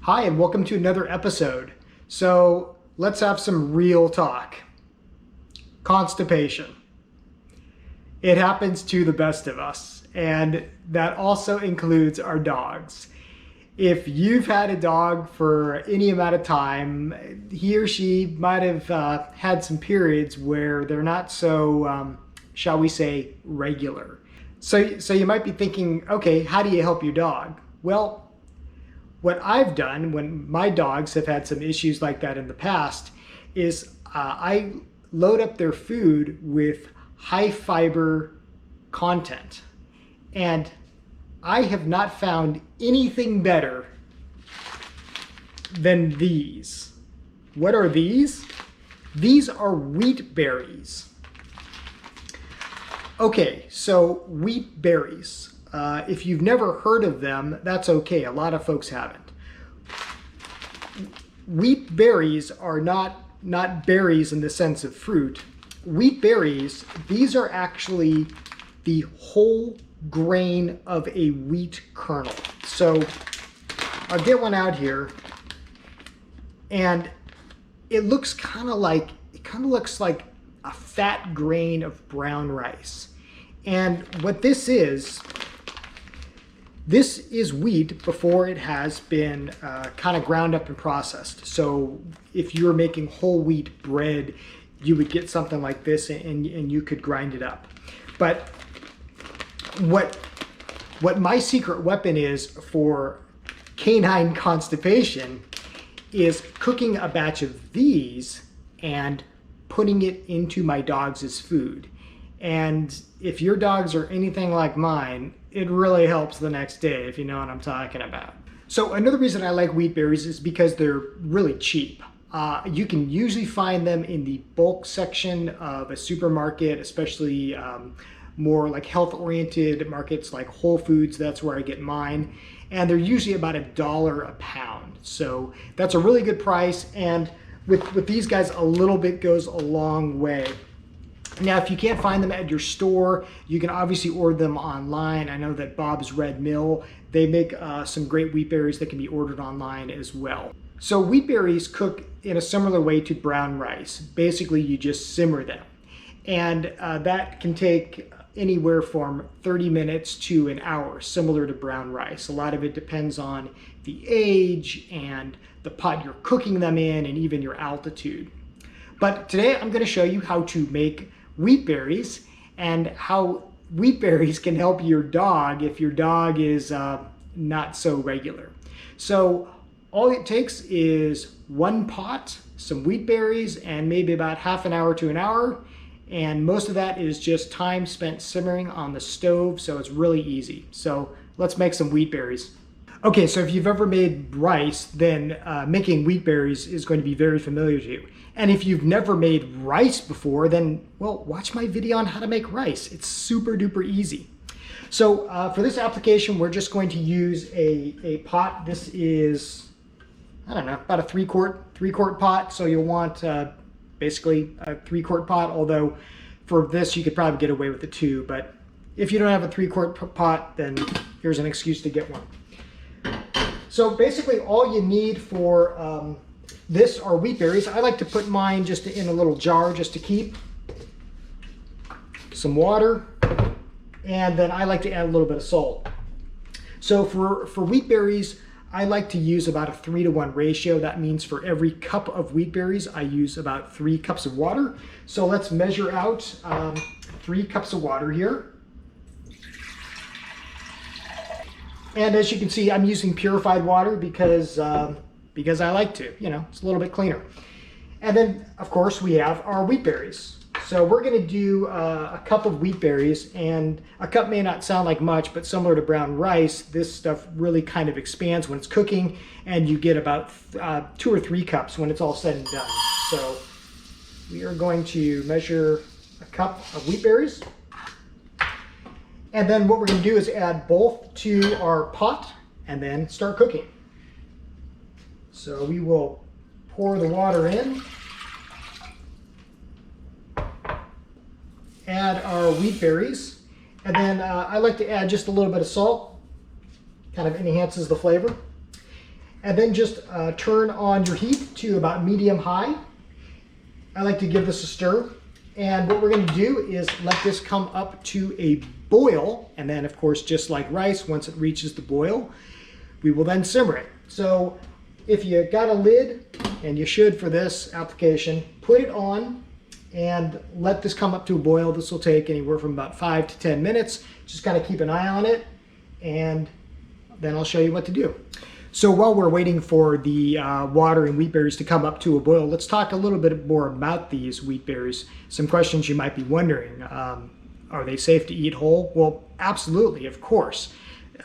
Hi, and welcome to another episode. So let's have some real talk. Constipation. It happens to the best of us, and that also includes our dogs. If you've had a dog for any amount of time, he or she might have had some periods where they're not so, shall we say, regular. So you might be thinking, okay, how do you help your dog? Well, what I've done when my dogs have had some issues like that in the past is I load up their food with high fiber content. And I have not found anything better than these. What are these? These are wheat berries. Okay, so wheat berries. If you've never heard of them, that's okay. A lot of folks haven't. Wheat berries are not berries in the sense of fruit. Wheat berries, these are actually the whole grain of a wheat kernel. So I'll get one out here, and it looks kind of like a fat grain of brown rice. And what this is wheat before it has been kind of ground up and processed. So if you're making whole wheat bread, you would get something like this, and you could grind it up. But what my secret weapon is for canine constipation is cooking a batch of these and putting it into my dogs' food. And if your dogs are anything like mine, it really helps the next day, if you know what I'm talking about. So another reason I like wheat berries is because they're really cheap. You can usually find them in the bulk section of a supermarket, especially more like health-oriented markets like Whole Foods. That's where I get mine. And they're usually about $1 a pound. So that's a really good price. And with these guys, a little bit goes a long way. Now, if you can't find them at your store, you can obviously order them online. I know that Bob's Red Mill, they make some great wheat berries that can be ordered online as well. So wheat berries cook in a similar way to brown rice. Basically, you just simmer them. And that can take anywhere from 30 minutes to an hour, similar to brown rice. A lot of it depends on the age and the pot you're cooking them in, and even your altitude. But today I'm going to show you how to make wheat berries and how wheat berries can help your dog if your dog is not so regular. So all it takes is one pot, some wheat berries, and maybe about half an hour to an hour. And most of that is just time spent simmering on the stove, so it's really easy. So let's make some wheat berries. Okay, so if you've ever made rice, then making wheat berries is going to be very familiar to you. And if you've never made rice before, then, well, watch my video on how to make rice. It's super duper easy. So for this application, we're just going to use a pot. This is, I don't know, about a three quart pot. So you'll want basically a 3-quart pot, although for this you could probably get away with the 2. But if you don't have a 3-quart pot, then here's an excuse to get one. So basically all you need for this are wheat berries. I like to put mine just in a little jar just to keep. Some water, and then I like to add a little bit of salt. So for wheat berries, I like to use about a 3-to-1 ratio. That means for every cup of wheat berries, I use about 3 cups of water. So let's measure out 3 cups of water here. And as you can see, I'm using purified water because I like to, it's a little bit cleaner. And then, of course, we have our wheat berries. So we're going to do a cup of wheat berries, and a cup may not sound like much, but similar to brown rice, this stuff really kind of expands when it's cooking, and you get about 2 or 3 cups when it's all said and done. So we are going to measure a cup of wheat berries. And then what we're going to do is add both to our pot and then start cooking. So we will pour the water in, add our wheat berries, and then I like to add just a little bit of salt, kind of enhances the flavor. And then just turn on your heat to about medium-high. I like to give this a stir. And what we're going to do is let this come up to a boil. And then, of course, just like rice, once it reaches the boil, we will then simmer it. So if you got a lid, and you should for this application, put it on and let this come up to a boil. This will take anywhere from about 5 to 10 minutes. Just kind of keep an eye on it, and then I'll show you what to do. So while we're waiting for the water and wheat berries to come up to a boil, let's talk a little bit more about these wheat berries. Some questions you might be wondering. Are they safe to eat whole? Well, absolutely, of course.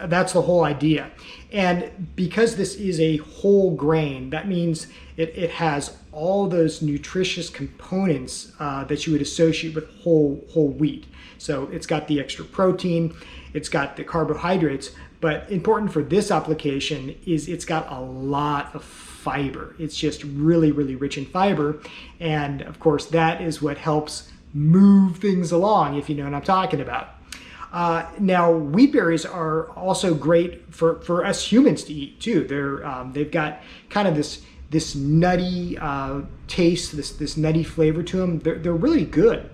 That's the whole idea. And because this is a whole grain, that means it has all those nutritious components that you would associate with whole wheat. So it's got the extra protein, it's got the carbohydrates, but important for this application is it's got a lot of fiber. It's just really, really rich in fiber. And of course, that is what helps move things along, if you know what I'm talking about. Now, wheat berries are also great for us humans to eat too. They've got kind of this nutty taste, this nutty flavor to them. They're really good,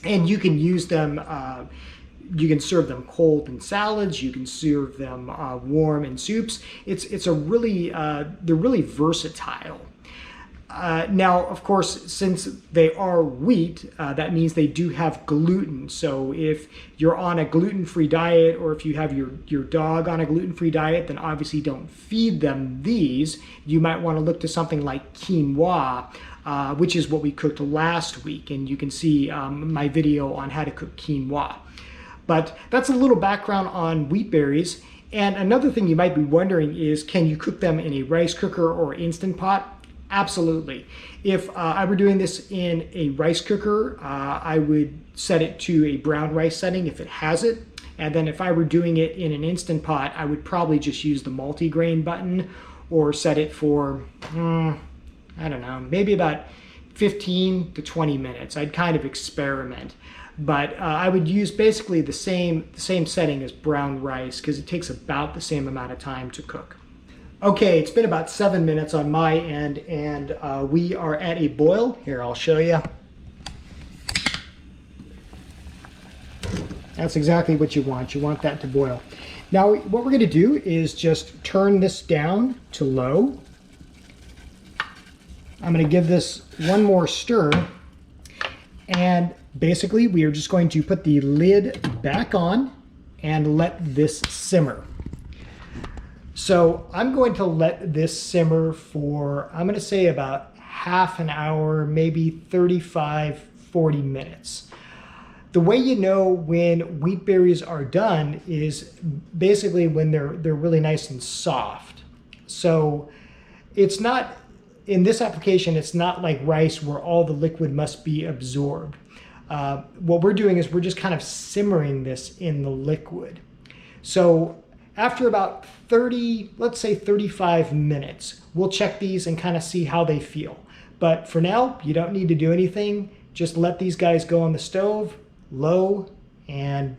and you can use them. You can serve them cold in salads. You can serve them warm in soups. It's a really they're really versatile. Now, of course, since they are wheat, that means they do have gluten. So if you're on a gluten-free diet, or if you have your dog on a gluten-free diet, then obviously don't feed them these. You might want to look to something like quinoa, which is what we cooked last week. And you can see my video on how to cook quinoa. But that's a little background on wheat berries. And another thing you might be wondering is, can you cook them in a rice cooker or Instant Pot? Absolutely. If I were doing this in a rice cooker, I would set it to a brown rice setting if it has it. And then if I were doing it in an Instant Pot, I would probably just use the multi-grain button, or set it for, I don't know, maybe about 15 to 20 minutes. I'd kind of experiment. But I would use basically the same setting as brown rice, because it takes about the same amount of time to cook. Okay, it's been about 7 minutes on my end, and we are at a boil. Here, I'll show you. That's exactly what you want. You want that to boil. Now, what we're going to do is just turn this down to low. I'm going to give this one more stir, and basically we are just going to put the lid back on and let this simmer. So I'm going to let this simmer for, I'm going to say about half an hour, maybe 35, 40 minutes. The way you know when wheat berries are done is basically when they're really nice and soft. So it's not, in this application, it's not like rice where all the liquid must be absorbed. What we're doing is we're just kind of simmering this in the liquid. So after about 30, let's say 35 minutes, we'll check these and kind of see how they feel. But for now, you don't need to do anything. Just let these guys go on the stove, low, and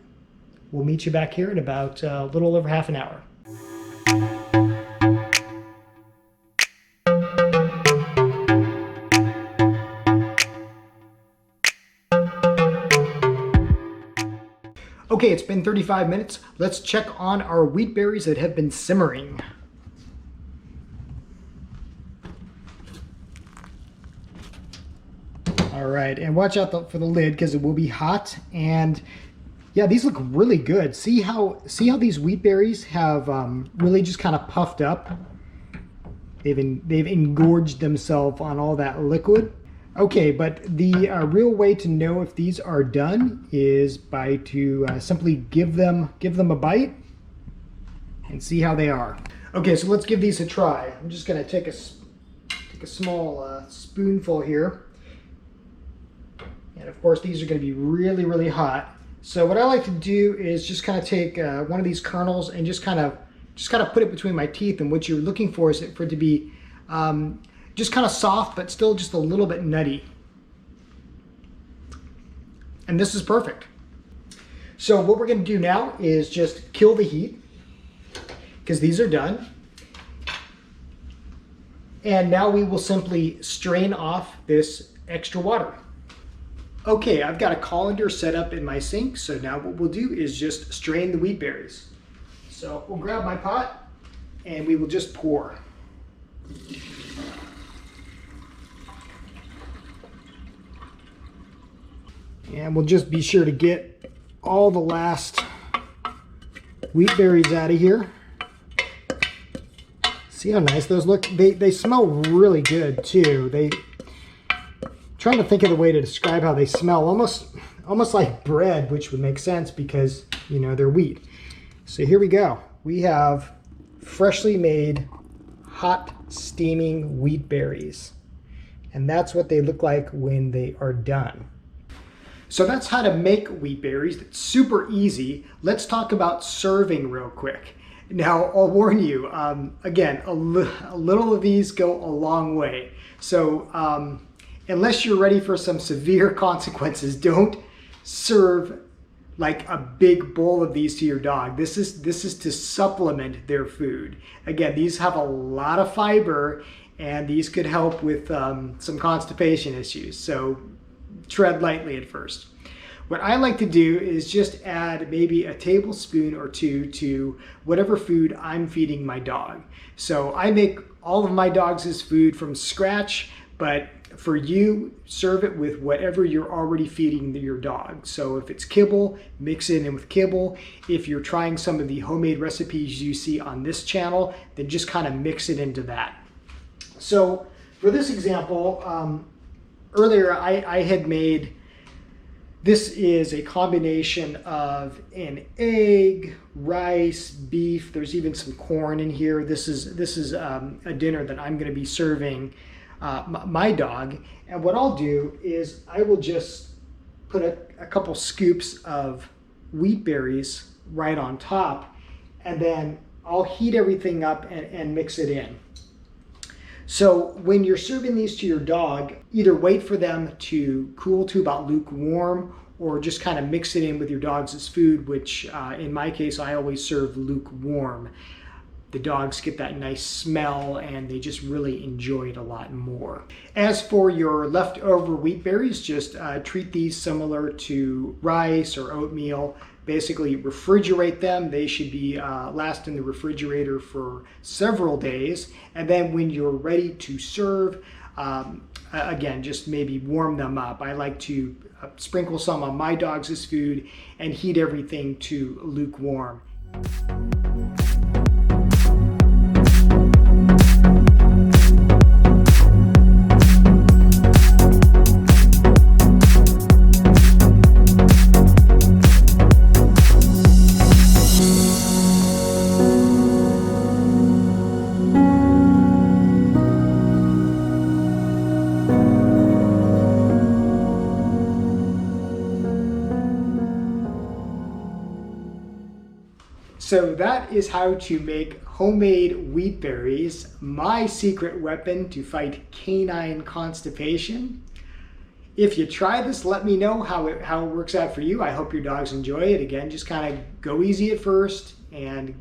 we'll meet you back here in about a little over half an hour. Okay, it's been 35 minutes. Let's check on our wheat berries that have been simmering. All right, and watch out for the lid, because it will be hot. And yeah, these look really good. See how these wheat berries have really just kind of puffed up. They've engorged themselves on all that liquid. Okay, but the real way to know if these are done is by to simply give them a bite and see how they are. Okay, so let's give these a try. I'm just going to take a small spoonful here, and of course these are going to be really, really hot. So what I like to do is just kind of take one of these kernels and just kind of put it between my teeth. And what you're looking for is for it to be just kind of soft, but still just a little bit nutty. And this is perfect. So what we're going to do now is just kill the heat, because these are done. And now we will simply strain off this extra water. Okay, I've got a colander set up in my sink, so now what we'll do is just strain the wheat berries. So we'll grab my pot and we will just pour. And we'll just be sure to get all the last wheat berries out of here. See how nice those look? They smell really good too. Trying to think of the way to describe how they smell. Almost like bread, which would make sense because, you know, they're wheat. So here we go. We have freshly made, hot, steaming wheat berries. And that's what they look like when they are done. So that's how to make wheat berries. It's super easy. Let's talk about serving real quick. Now, I'll warn you, again, a little of these go a long way. So unless you're ready for some severe consequences, don't serve like a big bowl of these to your dog. This is to supplement their food. Again, these have a lot of fiber and these could help with some constipation issues. So tread lightly at first. What I like to do is just add maybe a tablespoon or two to whatever food I'm feeding my dog. So I make all of my dogs' food from scratch, but for you, serve it with whatever you're already feeding your dog. So if it's kibble, mix it in with kibble. If you're trying some of the homemade recipes you see on this channel, then just kind of mix it into that. So for this example, earlier I had made, this is a combination of an egg, rice, beef. There's even some corn in here. This is a dinner that I'm going to be serving my dog. And what I'll do is I will just put a couple scoops of wheat berries right on top, and then I'll heat everything up and mix it in. So when you're serving these to your dog, either wait for them to cool to about lukewarm or just kind of mix it in with your dog's food, which in my case, I always serve lukewarm. The dogs get that nice smell and they just really enjoy it a lot more. As for your leftover wheat berries, just treat these similar to rice or oatmeal. Basically refrigerate them. They should be last in the refrigerator for several days. And then when you're ready to serve, again, just maybe warm them up. I like to sprinkle some on my dog's food and heat everything to lukewarm. So that is how to make homemade wheat berries, my secret weapon to fight canine constipation. If you try this, let me know how it works out for you. I hope your dogs enjoy it. Again, just kind of go easy at first and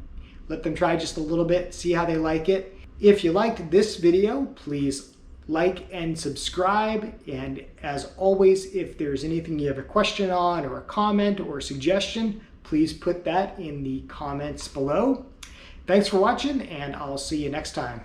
let them try just a little bit, see how they like it. If you liked this video, please like and subscribe. And as always, if there's anything you have a question on or a comment or a suggestion, please put that in the comments below. Thanks for watching, and I'll see you next time.